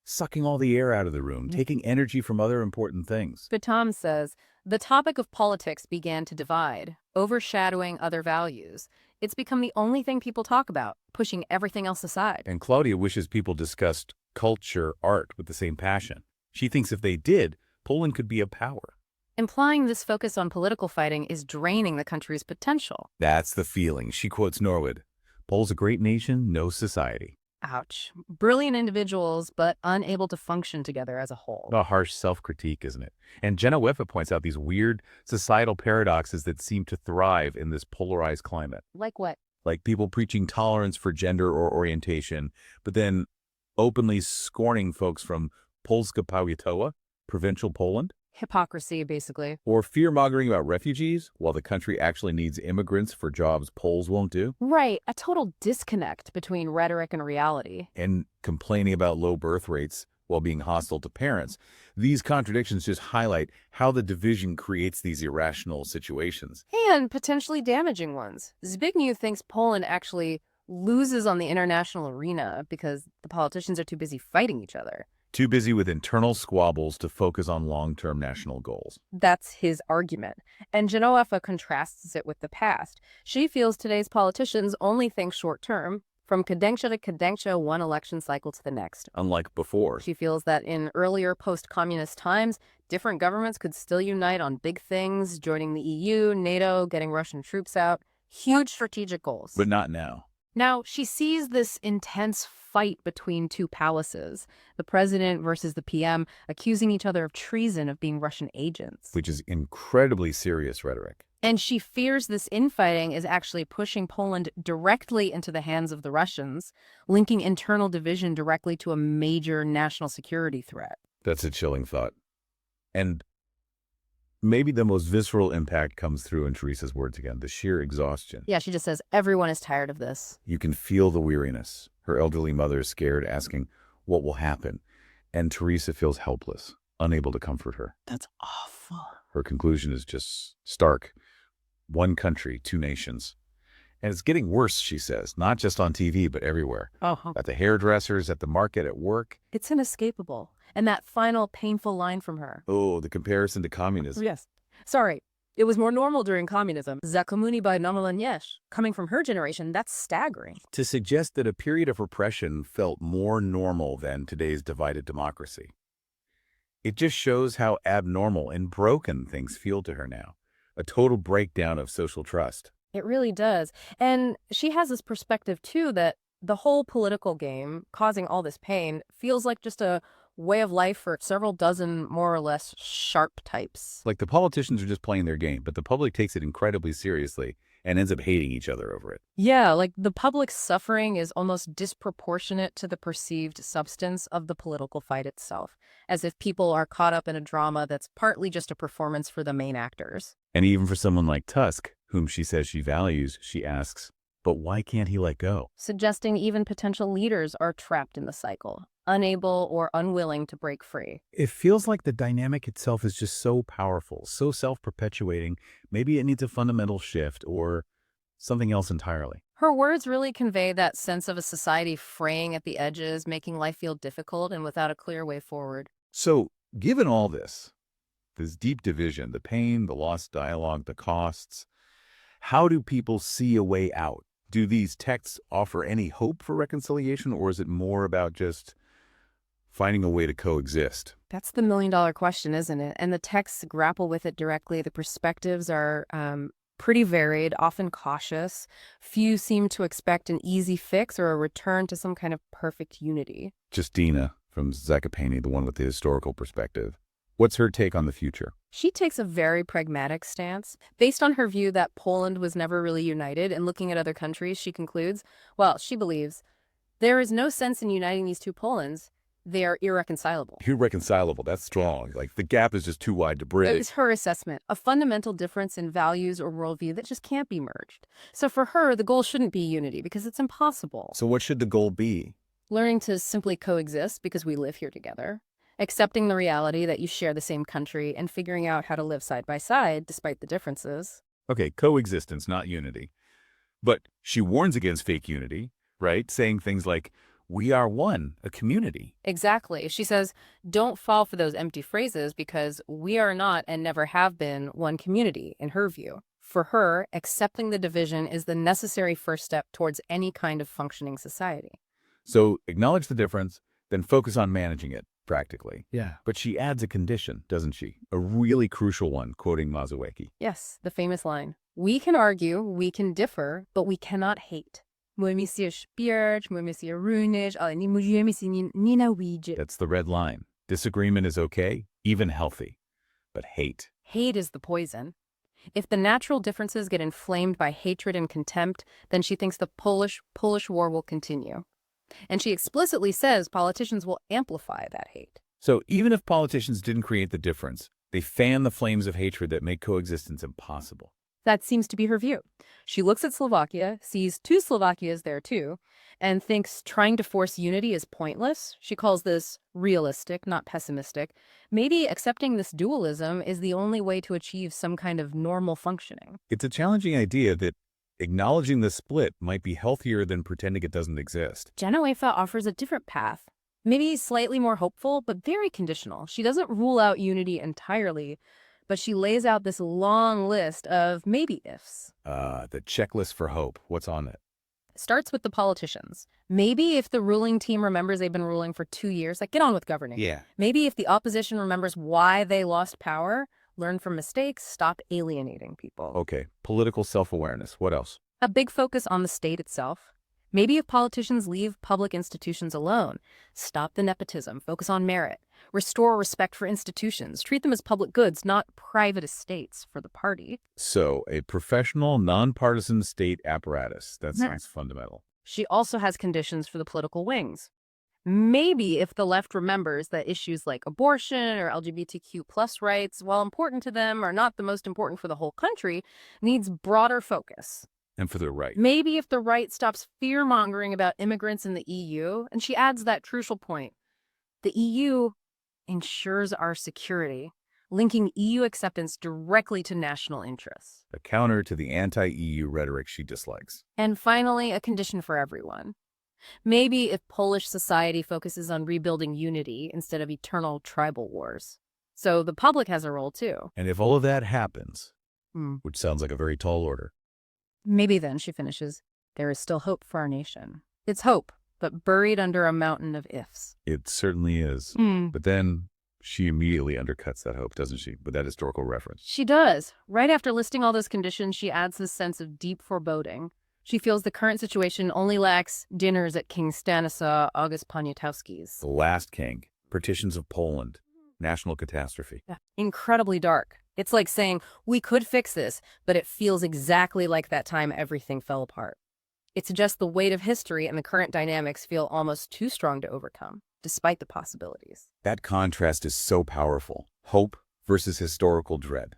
S3: sucking all the air out of the room, taking energy from other important things.
S4: Vitam says, the topic of politics began to divide, overshadowing other values. It's become the only thing people talk about, pushing everything else aside.
S3: And Claudia wishes people discussed culture, art with the same passion. She thinks if they did, Poland could be a power.
S4: Implying this focus on political fighting is draining the country's potential.
S3: That's the feeling. She quotes Norwood. Poland's a great nation, no society.
S4: Ouch. Brilliant individuals, but unable to function together as a whole.
S3: A harsh self-critique, isn't it? And Genoveffa points out these weird societal paradoxes that seem to thrive in this polarized climate.
S4: Like what?
S3: Like people preaching tolerance for gender or orientation, but then openly scorning folks from Polska Powiatowa, provincial Poland,
S4: Hypocrisy, basically.
S3: or fear-mongering about refugees while the country actually needs immigrants for jobs Poles won't do,
S4: Right. A total disconnect between rhetoric and reality.
S3: and complaining about low birth rates while being hostile to parents. These contradictions just highlight how the division creates these irrational situations.
S4: And potentially damaging ones. Zbigniew thinks Poland actually loses on the international arena because the politicians are too busy fighting each other.
S3: Too busy with internal squabbles to focus on long-term national goals.
S4: That's his argument. And Genoveffa contrasts it with the past. She feels today's politicians only think short-term, from kadencja to kadencja, one election cycle to the next.
S3: Unlike before.
S4: She feels that in earlier post-communist times, different governments could still unite on big things, joining the EU, NATO, getting Russian troops out. Huge strategic goals.
S3: But not now.
S4: Now, she sees this intense fight between two palaces, the president versus the PM, accusing each other of treason, of being Russian agents.
S3: Which is incredibly serious rhetoric.
S4: And she fears this infighting is actually pushing Poland directly into the hands of the Russians, linking internal division directly to a major national security threat.
S3: That's a chilling thought. And maybe the most visceral impact comes through in Teresa's words again, the sheer exhaustion.
S4: Yeah, she just says, everyone is tired of this.
S3: You can feel the weariness. Her elderly mother is scared, asking what will happen. And Teresa feels helpless, unable to comfort her.
S4: That's awful.
S3: Her conclusion is just stark. One country, two nations. And it's getting worse, she says, not just on TV, but everywhere.
S4: Oh,
S3: At the hairdressers, at the market, at work.
S4: it's inescapable. And that final painful line from her.
S3: Oh, the comparison to communism.
S4: Yes. Sorry. It was more normal during communism. Za komunii by normalnie. Coming from her generation, that's staggering.
S3: To suggest that a period of repression felt more normal than today's divided democracy. It just shows how abnormal and broken things feel to her now. A total breakdown of social trust.
S4: It really does. And she has this perspective, too, that the whole political game, causing all this pain, feels like just a way of life for several dozen more or less sharp types.
S3: Like the politicians are just playing their game, but the public takes it incredibly seriously and ends up hating each other over it.
S4: Yeah, like the public's suffering is almost disproportionate to the perceived substance of the political fight itself, as if people are caught up in a drama that's partly just a performance for the main actors.
S3: And even for someone like Tusk, whom she says she values, she asks, but why can't he let go?
S4: Suggesting even potential leaders are trapped in the cycle, unable or unwilling to break free.
S3: It feels like the dynamic itself is just so powerful, so self-perpetuating. Maybe it needs a fundamental shift or something else entirely.
S4: Her words really convey that sense of a society fraying at the edges, making life feel difficult and without a clear way forward.
S3: So, given all this deep division, the pain, the lost dialogue, the costs, how do people see a way out? Do these texts offer any hope for reconciliation, or is it more about just finding a way to coexist?
S4: That's the million-dollar question, isn't it? And the texts grapple with it directly. The perspectives are pretty varied, often cautious. Few seem to expect an easy fix or a return to some kind of perfect unity.
S3: Justina from Zakopane, the one with the historical perspective. What's her take on the future?
S4: She takes a very pragmatic stance. Based on her view that Poland was never really united and looking at other countries, she concludes, well, she believes, there is no sense in uniting these two Polands. They are irreconcilable.
S3: Irreconcilable, that's strong. Like the gap is just too wide to bridge.
S4: It's her assessment, a fundamental difference in values or worldview that just can't be merged. So for her, the goal shouldn't be unity because it's impossible.
S3: So what should the goal be?
S4: Learning to simply coexist because we live here together. Accepting the reality that you share the same country and figuring out how to live side by side despite the differences.
S3: Okay, coexistence, not unity. But she warns against fake unity, right? Saying things like, we are one, a community.
S4: Exactly. She says, don't fall for those empty phrases because we are not and never have been one community, in her view. For her, accepting the division is the necessary first step towards any kind of functioning society.
S3: So acknowledge the difference, then focus on managing it. Practically.
S2: Yeah.
S3: But she adds a condition, doesn't she? A really crucial one, quoting Mazowiecki.
S4: Yes, the famous line. We can argue, we can differ, but we cannot hate. Możemy się śpierać, możemy się różnić, ale nie możemy się nienawidzić.
S3: That's the red line. Disagreement is okay, even healthy. But hate.
S4: Hate is the poison. If the natural differences get inflamed by hatred and contempt, then she thinks the Polish War will continue. And she explicitly says politicians will amplify that hate.
S3: So even if politicians didn't create the difference, they fan the flames of hatred that make coexistence impossible.
S4: That seems to be her view. She looks at Slovakia, sees two Slovakias there too, and thinks trying to force unity is pointless. She calls this realistic, not pessimistic. Maybe accepting this dualism is the only way to achieve some kind of normal functioning.
S3: It's a challenging idea that acknowledging the split might be healthier than pretending it doesn't exist.
S4: Genoveva offers a different path, maybe slightly more hopeful, but very conditional. She doesn't rule out unity entirely, but she lays out this long list of maybe-ifs.
S3: The checklist for hope. What's on it?
S4: Starts with the politicians. Maybe if the ruling team remembers they've been ruling for 2 years, like get on with governing.
S3: Yeah.
S4: Maybe if the opposition remembers why they lost power, learn from mistakes, stop alienating people.
S3: Okay. Political self-awareness. What else?
S4: A big focus on the state itself. Maybe if politicians leave public institutions alone, stop the nepotism, focus on merit, restore respect for institutions, treat them as public goods, not private estates for the party.
S3: So, a professional, nonpartisan state apparatus. That sounds fundamental.
S4: She also has conditions for the political wings. Maybe if the left remembers that issues like abortion or LGBTQ plus rights, while important to them, are not the most important for the whole country, needs broader focus.
S3: And for the right.
S4: Maybe if the right stops fear-mongering about immigrants in the EU, and she adds that crucial point, the EU ensures our security, linking EU acceptance directly to national interests.
S3: A counter to the anti-EU rhetoric she dislikes.
S4: And finally, a condition for everyone. Maybe if Polish society focuses on rebuilding unity instead of eternal tribal wars. So the public has a role too.
S3: And if all of that happens, which sounds like a very tall order.
S4: Maybe then, she finishes, there is still hope for our nation. It's hope, but buried under a mountain of ifs.
S3: It certainly is. But then she immediately undercuts that hope, doesn't she, with that historical reference?
S4: She does. Right after listing all those conditions, she adds this sense of deep foreboding. She feels the current situation only lacks dinners at King Stanislaw August Poniatowski's.
S3: The last king, partitions of Poland, national catastrophe.
S4: Incredibly dark. It's like saying, we could fix this, but it feels exactly like that time everything fell apart. It suggests the weight of history and the current dynamics feel almost too strong to overcome, despite the possibilities.
S3: That contrast is so powerful. Hope versus historical dread.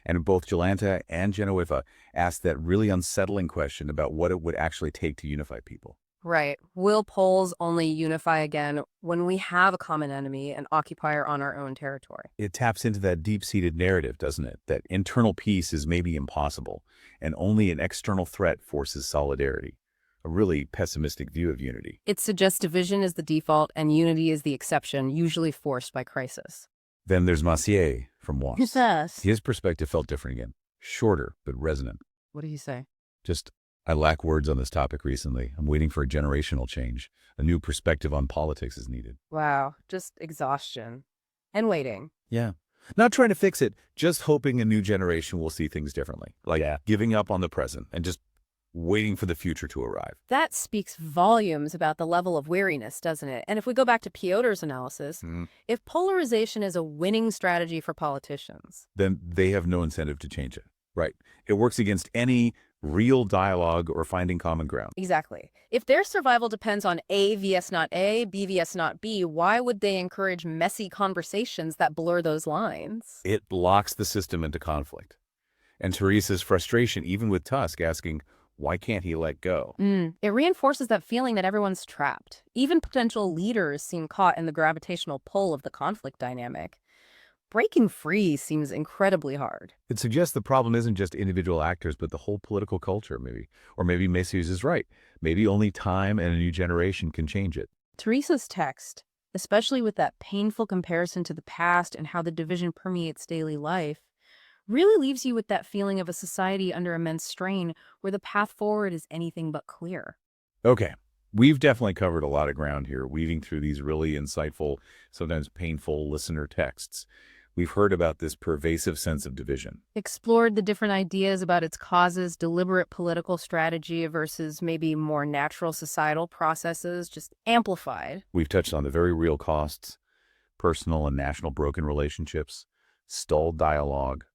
S3: And both Jolanta and Genevieve asked that really unsettling question about what it would actually take to unify people.
S4: Right. Will Poles only unify again when we have a common enemy, an occupier on our own territory?
S3: It taps into that deep-seated narrative, doesn't it? That internal peace is maybe impossible, and only an external threat forces solidarity. A really pessimistic view of unity.
S4: It suggests division is the default and unity is the exception, usually forced by crisis.
S3: Then there's Massier from Wash.
S4: Yes.
S3: His perspective felt different again. Shorter, but resonant.
S4: What did he say?
S3: Just, I lack words on this topic recently. I'm waiting for a generational change. A new perspective on politics is needed.
S4: Wow. Just exhaustion. And waiting.
S3: Yeah. Not trying to fix it, just hoping a new generation will see things differently. Like giving up on the present and just waiting for the future to arrive.
S4: That speaks volumes about the level of weariness, doesn't it? And if we go back to Piotr's analysis, if polarization is a winning strategy for politicians,
S3: then they have no incentive to change it. Right. It works against any real dialogue or finding common ground.
S4: exactly. If their survival depends on A vs not A, B vs not B, why would they encourage messy conversations that blur those lines?
S3: It locks the system into conflict. And Teresa's frustration, even with Tusk asking, why can't he let go?
S4: It reinforces that feeling that everyone's trapped. Even potential leaders seem caught in the gravitational pull of the conflict dynamic. Breaking free seems incredibly hard.
S3: It suggests the problem isn't just individual actors, but the whole political culture, maybe. Or maybe Messius is right. Maybe only time and a new generation can change it.
S4: Teresa's text, especially with that painful comparison to the past and how the division permeates daily life, really leaves you with that feeling of a society under immense strain where the path forward is anything but clear.
S3: Okay, we've definitely covered a lot of ground here, weaving through these really insightful, sometimes painful listener texts. We've heard about this pervasive sense of division.
S4: Explored the different ideas about its causes, deliberate political strategy versus maybe more natural societal processes, just amplified.
S3: We've touched on the very real costs, personal and national broken relationships, stalled dialogue,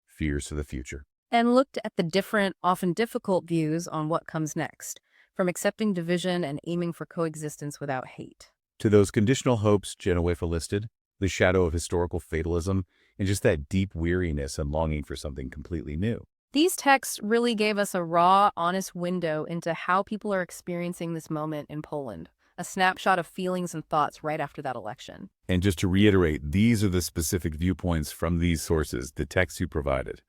S3: fears for the future.
S4: And looked at the different, often difficult views on what comes next, from accepting division and aiming for coexistence without hate.
S3: To those conditional hopes Genevieve listed, the shadow of historical fatalism, and just that deep weariness and longing for something completely new.
S4: These texts really gave us a raw, honest window into how people are experiencing this moment in Poland, a snapshot of feelings and thoughts right after that election.
S3: And just to reiterate, these are the specific viewpoints from these sources, the texts you provided.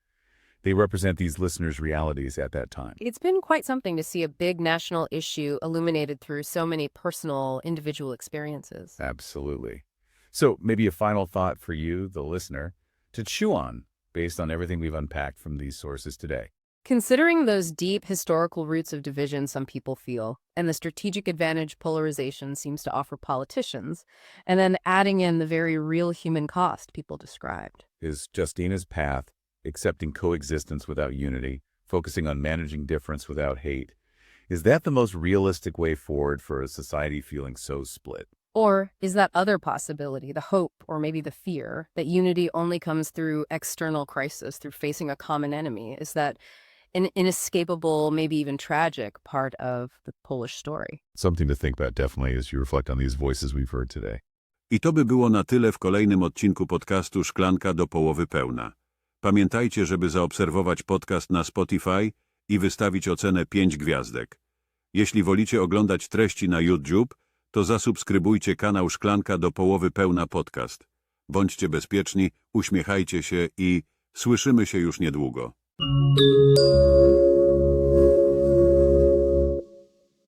S3: They represent these listeners' realities at that time.
S4: It's been quite something to see a big national issue illuminated through so many personal, individual experiences.
S3: Absolutely. So maybe a final thought for you, the listener, to chew on based on everything we've unpacked from these sources today.
S4: Considering those deep historical roots of division some people feel, and the strategic advantage polarization seems to offer politicians, and then adding in the very real human cost people described.
S3: Is Justina's path, accepting coexistence without unity, focusing on managing difference without hate, is that the most realistic way forward for a society feeling so split?
S4: Or is that other possibility, the hope or maybe the fear, that unity only comes through external crisis, through facing a common enemy? Is that an inescapable, maybe even tragic part of the Polish story?
S3: Something to think about definitely as you reflect on these voices we've heard today.
S1: I to by było na tyle w kolejnym odcinku podcastu Szklanka do połowy pełna. Pamiętajcie, żeby zaobserwować podcast na Spotify i wystawić ocenę 5 gwiazdek. Jeśli wolicie oglądać treści na YouTube, to zasubskrybujcie kanał Szklanka do połowy pełna podcast. Bądźcie bezpieczni, uśmiechajcie się i słyszymy się już niedługo.